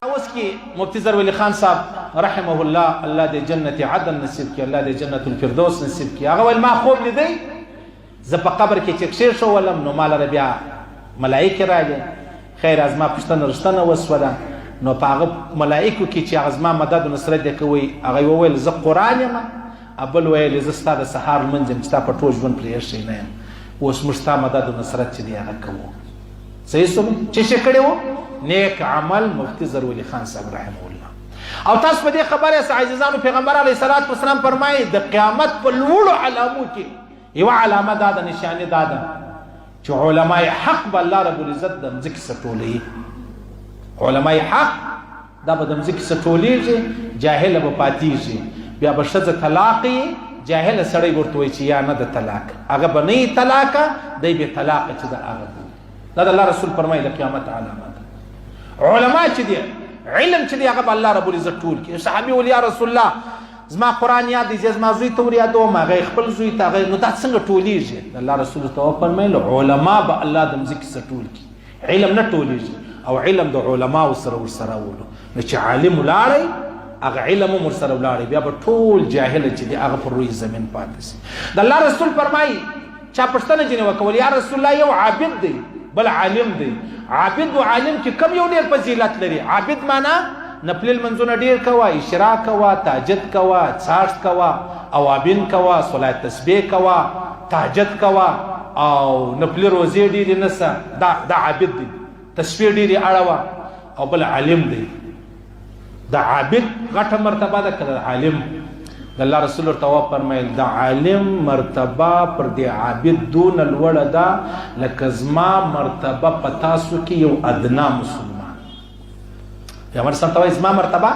اوس کې مفتی ظرف خان صاحب رحمه الله الله دې جنت عدن نصیب کړي، الله دې جنت الفردوس نصیب کړي. هغه ول ما خوب لیدی زه په قبر کې چکشیر شو ولم نو مال ربیا ملائکه راځي. خیر از ما پښتنه رښتنه وسوله نو په هغه ملائکه کې چې هغه زما مدد او نصرت دې کوي هغه وویل زه قران یم، ابل ویل زه ستاسو د سهار منځم چې تا په ټول ژوند پرې شي نه یم، اوس موږ ستاسو مدد او نصرت چې دی هغه کوو. صحیح سم چې څه کړو نیک عمل مفتی ظرف خان صاحب رحمه الله. او تاسو په دې خبره سره عزیزانو پیغمبر علیه الصلاۃ والسلام فرمایي د قیامت په لوړو علامو کې یو علامه دا د نشانه دا ده چې علماء حق به الله رب العزت د مځکې سټولي. علماء حق دا به د مځکې سټولېږي، جاهل به پاتېږي، بیا به ښځه طلاق جاهل سړی ورته وایي چې یا نه د طلاق هغه به نه طلاق دی به طلاق چې د هغه دا د الله رسول فرمایي د قیامت علامه ده. علما چې دي علم چې دی هغه الله رب العزت ټول کې. صحابي ول یا رسول الله زما قران یاد دي زما زوی ته ور یادوم هغه خپل زوی ته هغه نو دا څنګه ټولېږي؟ الله رسول ته فرمایل علما به الله د مځکې سره ټول کې، علم نه ټولېږي او علم د علما سره ورسره ولو نو چې عالم لاړی هغه علم ور سره لاړی بیا به ټول جاهل چې دی هغه پر روی زمين پاتې سي. د الله رسول فرمایي چا پښتنه جنې وکول یا رسول الله یو عابد دی بل عالم دی. عابد او عالم کې کم یو ډیر فضیلت لري. عابد معنا نفل المنزونه ډیر کوا، اشراق کوا، تهجد کوا، څاښت کوا، اوابین کوا، صلات تسبیح کوا، تهجد کوا او نفل روزي ډیر نسا دا عابد دی. تسبیح ډیر اړوا او بل عالم دی. دا عابد غټه مرتبه ده کړه عالم. د الله رسول ورته فرمایل د عالم مرتبه پر دی عابد دون الوړه ده لکه زما مرتبه په تاسو کې یو ادنا مسلمان. پیغمبر صلی الله علیه وسلم زما مرتبه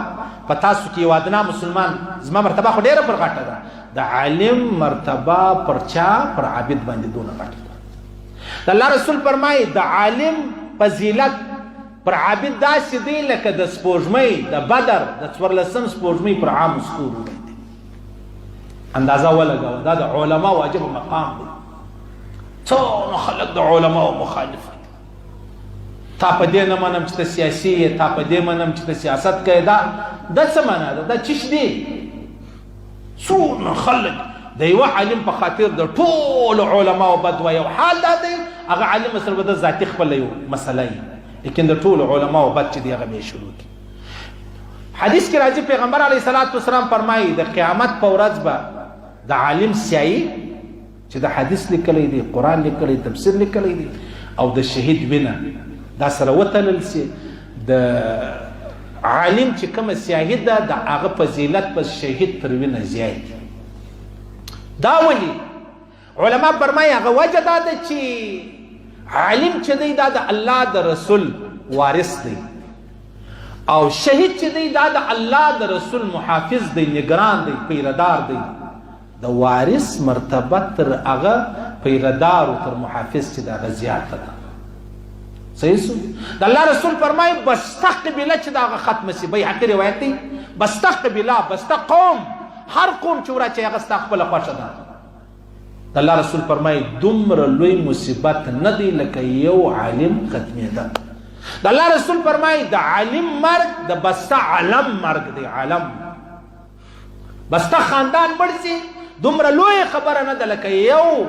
په تاسو کې یو ادنا مسلمان، زما مرتبه خو ډیره پر غټه ده. د عالم مرتبه پر چا پر عابد باندې دون غټه ده. د الله رسول فرمایي د عالم فضیلت پر عابد داسې دی لکه د سپوږمۍ د بدر د 14 سپوږمۍ پر عام ستورو دی. اندازه ولګاوه دا د علما واجب مقام دی. څو خلک د علما مخالف دي. تا په دې نه منم چې سیاسي، تا په دې منم چې سیاست کوي. دا د څه معنا ده؟ دا چش دی. څو خلک د یو عالم په خاطر د ټول علما او بدوي او حال دا دی هغه عالم سره د ذاتي خپل یو مسله ای لیکن د ټول علما او بد چې دی هغه به شروع کی. حدیث کې راځي پیغمبر علیه الصلاۃ والسلام فرمایي د قیامت په ورځ به د عالم سیاي چې د حدیث لیکلی دی، قران لیکلی، تفسیر لیکلی دی او د شهید وینه دا سره وتلل سي. د عالم چې کوم سیاهي ده د هغه فضیلت په شهید تر وینه زیات. دا ولی علما فرمایي هغه وجه دا ده چې عالم چې دی دا د الله د رسول وارث دی او شهید چې دی دا د الله د رسول محافظ دی، نگران دی، پیردار دی. د وارث مرتبه تر هغه پیردار او تر محافظ چې دا زیاته ده. صحیح سو د الله رسول فرمایي بستقبل چې دا ختم سي. بیهقي روایت دی بستقبل بستقوم هر قوم چې ورته هغه استقبال خوښه ده. د الله رسول فرمایي دومره لوی مصیبت نه دی لکه یو عالم ختمېده. د الله رسول فرمایي د عالم مرګ د بسته علم مرګ دی. عالم بسته خاندان برسي دومره لوی خبره نه ده لکه یو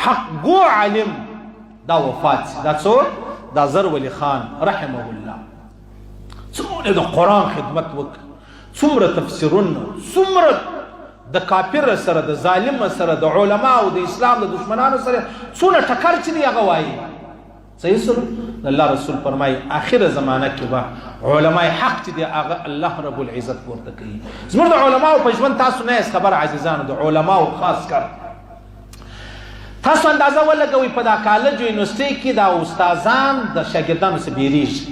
حق گو عالم دا وفات سي. دا څو دا ظرف خان رحمه الله څومره د قران خدمت وکړه، څومره تفسیرونه، څومره د کافر سره د ظالم سره د علما او د اسلام د دشمنانو سره څونه ټکر چې دی هغه وایي. صحیح سره الله رسول فرمایي اخر زمانه کې به علماء حق چې دی هغه الله رب العزت ورته کوي. زموږ د علماو په ژوند تاسو نه خبر عزیزانو د علماو خاص کر تاسو اندازه ولګوي په دا کالج او یونیورسيټي کې دا استادان د شاګردانو سره بیریږي.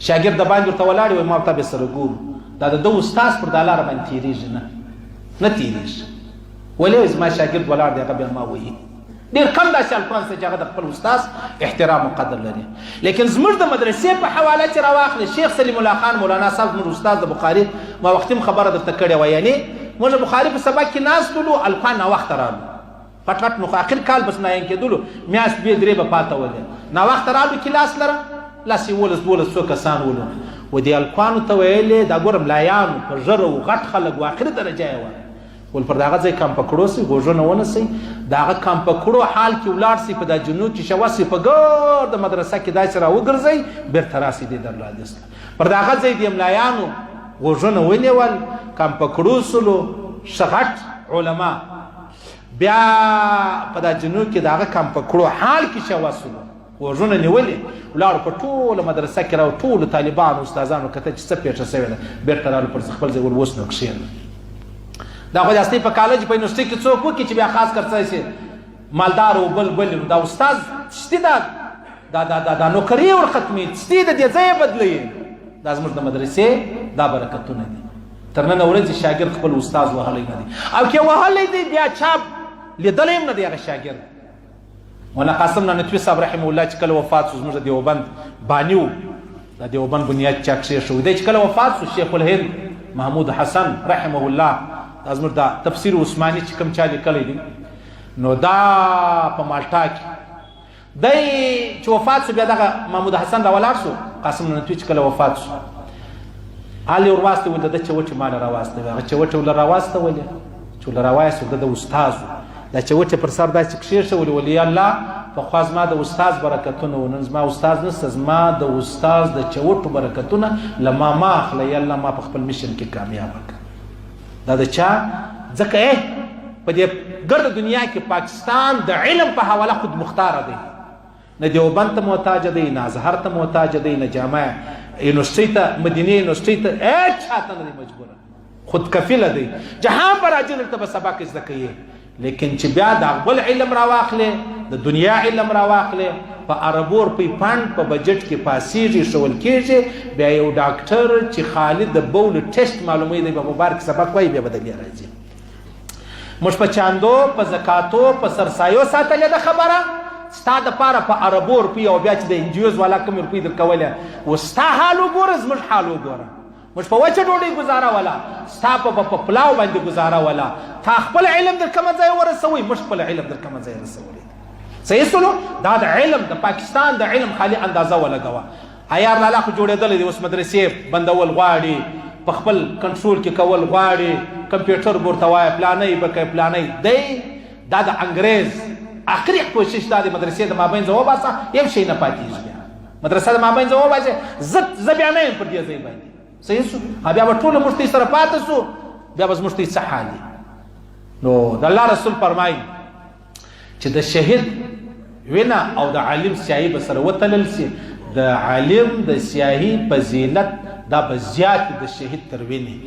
شاګرد د باندې ورته ولاړ وي ما ته به سره ګورو دا د استاد پر د لار باندې تیریږي نه تیریږي. ولې زما شاګرد ولاړ دی هغه به ما وایي ډیر کم داسې الفاظ چې هغه د خپل استاد احترام او قدر لري. لیکن زموږ د مدرسې په حواله چې راواخلې شیخ سلیم الله خان مولانا صاحب زموږ استاد د بخاري ما وختم خبره درته کړې وه. یعنی موږ بخاري په سبق کې ناستلو الفا ناوخته رالو پټ پټ نو اخر کال بس نه کېدلو میاشت بیا درې به پاته ولې ناوخته رالو کلاس لره لاس 11 څو کسان ولو و دې الکوانو ته ویلې دا ګورم لایانو په ژره او غټ خلک و اخر درجه یې ول پر داغه ځای کم پکړو سي غوژونه ونسي داغه کم پکړو حال کې ولار سي په د جنوب کې شواسي په ګور د مدرسه کې دای سره وګرځي بیرته راسي دي در لادست پر داغه ځای د ملایانو غوژونه ونیول کم پکړو سلو شغټ علما بیا په د جنوب کې داغه کم پکړو حال کې شواسلو غوژونه نیولې ولار په ټول مدرسه کې راو ټول طالبان استادانو کته چې څه پیښه شوی ده بیرته رالو پر خپل ځای ور وسنو کښین دا خو داسې په کالج په یونیورسيټي کې څوک وکړي چې بیا خاص کر څه مالدار او بل دا استاد شتي دا نوکری ور ختمي شتي د دې ځای بدلی دا زموږ د مدرسې دا برکتونه دي تر نن ورځ شاګرد خپل استاد وهلې نه دي او کې وهلې دي بیا چاپ لیدلې نه دی هغه شاګرد مولانا قاسم نانوتوي صاحب رحمه الله چې کله وفات شو زموږ د دیوبند بانیو د دیوبند بنیاد چا کښې شو دی چې کله وفات شو شیخ الهند محمود حسن رحمه الله دا زموږ د تفسیر عثماني چې کوم چا لیکلی دي نو دا په مالټا کې دی چې وفات شو بیا دغه محمود حسن را ولاړ شو قاسم نانوتوي چې کله وفات شو حال یې ور واستوي د ده چوټې ماله را واستوي هغه چوټې ورله را واستولې چې ورله را وایستو د استاذ دا چوټې پر سر داسې کښېښولې ولې الله پخوا زما د استاذ برکتونه و نن زما استاذ نشته زما د استاذ د چوټو برکتونه له ما اخله یا الله ما په خپل مشن کې کامیابه کړه دا د چا ځکه په دې ګرد دنیا کې پاکستان د علم په حواله خود مختاره دی نه دیوبند ته محتاج دی نه ازهر ته محتاج دی نه جامعه یونیورسيټي ته مدینه یونیورسيټي ته هیڅ چاته نه دی مجبوره خود کفیله دی جهان پر اجل ته به سبق زده کوي لیکن چې بیا د خپل علم راواخلې د دنیا علم راواخلې په عربور په فند په بجټ کې پاسیږي شول کېږي بیا یو ډاکټر چې خالد د بول ټیسټ معلوموي دی په مبارک سبق وایي بیا بدلی راځي موږ په چاندو په زکاتو په سرسایو ساتلې ده خبره ستا د پاره په عربور په یو بیا چې د انجیوز والا کوم روپۍ درکوله و ستا حال وګوره زموږ حال وګوره موږ په وچه ډوډۍ گزاره ولا ستا په پلاو باندې گزاره ولا تا خپل علم در کوم ځای ورسوي موږ خپل علم در کوم ځای رسوي صحیح سلو دا د علم د پاکستان د علم خالي اندازه ولګوه عیار لالا خو جوړېدلی دی اوس مدرسې بندول غواړي په خپل کنټرول کې کول غواړي کمپیوټر ورته وایه پلانۍ به کوي پلانۍ دی دا د انګریز اخري کوشش دا د مدرسې د مابین ځه وباسه یو شی نه پاتېږي بیا مدرسه د مابین ځه وباسه زه بیا نه یم پر دې ځای باندې صحیح شو بیا به ټوله مشتي سره پاتې شو بیا به مشتي څه حال نو د الله رسول فرمایي چې د شهید وینا او د عالم سیاهي به سره وتلل سي د عالم د سیاهي فضیلت دا به زیات د شهید تر وینې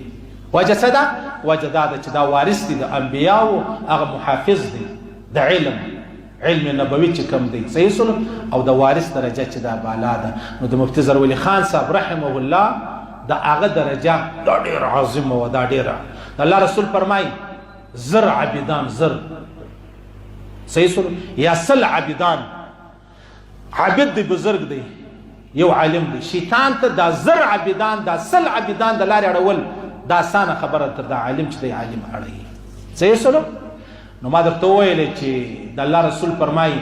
وجه څه ده وجه دا ده چې دا وارث دي د انبیاو هغه محافظ دی د علم نبوي چې کوم دی صحیح سلو او د وارث درجه چې دا بالا ده نو د مفتي زر ولی خان صاحب رحمه الله دا هغه درجه دا ډېر عظیم و دا ډېره الله رسول فرمایي زر عبیدان زر صحیح سلو یا سل عبیدان عابد دی بزرگ دی یو عالم دی شیطان ته دا زر عبیدان دا سل عبیدان د لارې اړول دا اسانه خبره تر دا عالم چې دی عالم اړوي صحیح سلو نو ما درته وویلې چې د الله رسول فرمایي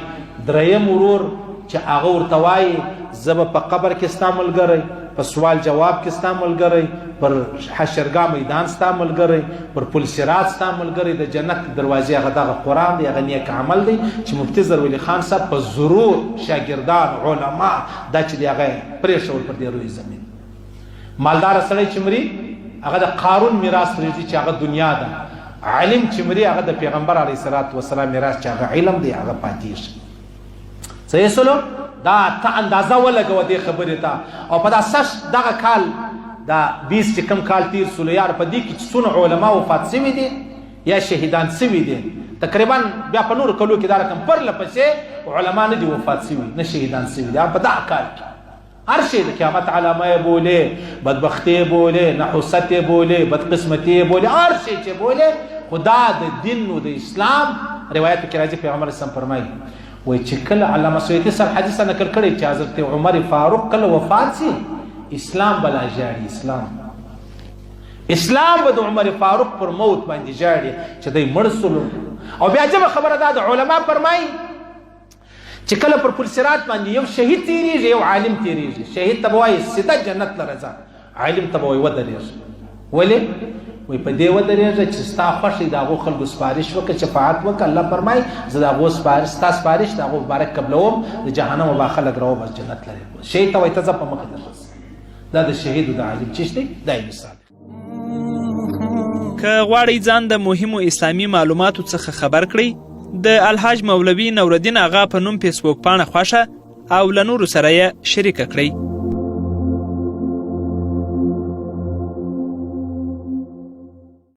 دریم ورور چې هغه ورته وایي زه به په قبر کې ستا ملګری په سوال جواب کې ستا ملګری پر حشرګاه میدان ستا ملګری پر پل صراط ستا ملګری د جنت دروازې هغه دغه قرآن دی هغه نیک عمل دی چې مفتي زر ولی خان صاحب په ضرور شاګردان علما دا چې دی هغه پرېښول پر دې روی زمین مالدار سړی چې مري هغه د قارون میراث پرېږدي چې هغه دنیا ده علم چې مري هغه د پیغمبر علیه الصلاة والسلام میراث چې هغه علم دی هغه پاتېږي صحیح سلو دا ته اندازه ولګوه دې خبرې ته او په دا سش دغه کال دا 20 چې کوم کال تیر سولو یار په دې کې چې څونه علما وفات سوي دي یا شهیدان سوي دي تقریبا بیا په نورو کلو کې دا رقم پرله پسې علما نه دي وفات سوي نه شهیدان سوي دي په دغه کال کې هر شی د قیامت علامه یې بولې بدبختي یې بولې نحوست یې بولې بدقسمتي یې بولې هر شی چې بولې خدا د دین او د اسلام روایتو کې راځي پیغمبر اسلام فرمایي وای چې کله علامه سیوطي صاحب حدیث نقل کړی چې حضرت عمر فاروق کله وفات سي اسلام بلا جاړي اسلام به د عمر فاروق پر موت باندې جاړي چې دوی مړ سول او بیا جب خبره ده د علما فرمایي چې کله پر پل صراط باندې یو شهید تیریږي یو عالم تیریږي. شهید ته به وایي سیده جنت له رضا، عالم ته به وایي ودرېږه. ولې؟ وایي په دې ودرېږه چې ستا خوښ د هغو خلکو سپارش وکړه، شفاعت وکړه. الله فرمایي زه د هغو ستا سپارش د هغو مبارک قبلوم، د جهنم به خلک راوبس جنت لري. شهید ته وایي ته ځه په مخه دررسه. دا د شهید او د عالم چیش دی، دا یې مثال. که غواړئ ځان د مهمو اسلامي معلوماتو څخه خبر کړئ، د الحاج مولوي نورالدین آغا په نوم فیسبوک پاڼه خوښه او له نورو سره یې شریکه کړئ.